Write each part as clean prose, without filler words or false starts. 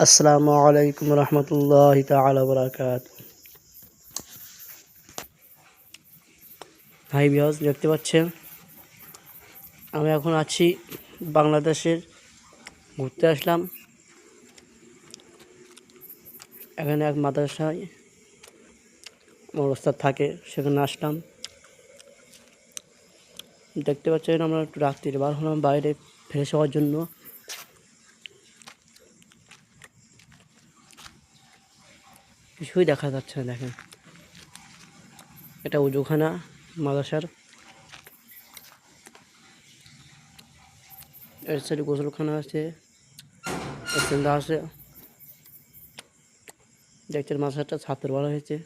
আসসালামু আলাইকুম রহমতুল্লাহি তাআলা বারাকাতুহু। হাই ভিউয়ার্স, দেখতে পাচ্ছেন আমি এখন আছি বাংলাদেশের, ঘুরতে আসলাম। এখানে এক মাদ্রাসায় আমার ওস্তাদ থাকে, সেখানে আসলাম। দেখতে পাচ্ছেন আমরা একটু রাত্রির বার হলাম বাইরে ফ্রেশ হওয়ার জন্য। কিছুই দেখা যাচ্ছে না, দেখেন এটা উজুখানা মাদ্রাসার। এর সাইডে গোসলখানা আছে, স্ট্যান্ড আছে। দেখছেন মাদ্রাসাটা ছাত্র বলা হয়েছে।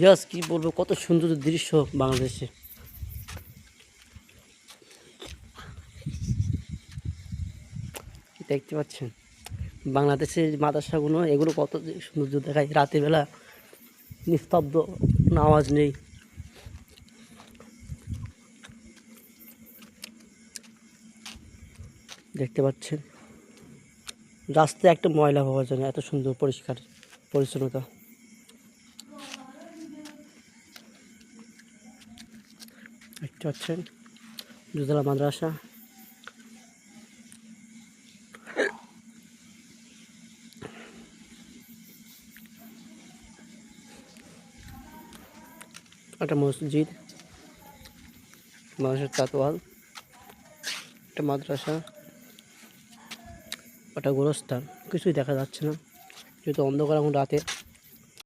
জাস্ট কি বলবো, কত সুন্দর দৃশ্য বাংলাদেশে। দেখতে পাচ্ছেন বাংলাদেশের মাদ্রাসাগুলো, এগুলো কত সুন্দর দেখায়। রাতের বেলা নিস্তব্ধ, কোনো আওয়াজ নেই। দেখতে পাচ্ছেন রাস্তায় একটা ময়লা পাওয়া যায় না, এত সুন্দর পরিষ্কার পরিচ্ছন্নতা। দেখতে পাচ্ছেন দুতলা মাদ্রাসা। একটা মসজিদ, মাদ্রাসার চাতওয়াল, একটা মাদ্রাসা, একটা গোরস্থান। কিছুই দেখা যাচ্ছে না যেহেতু অন্ধকার এখন রাতে।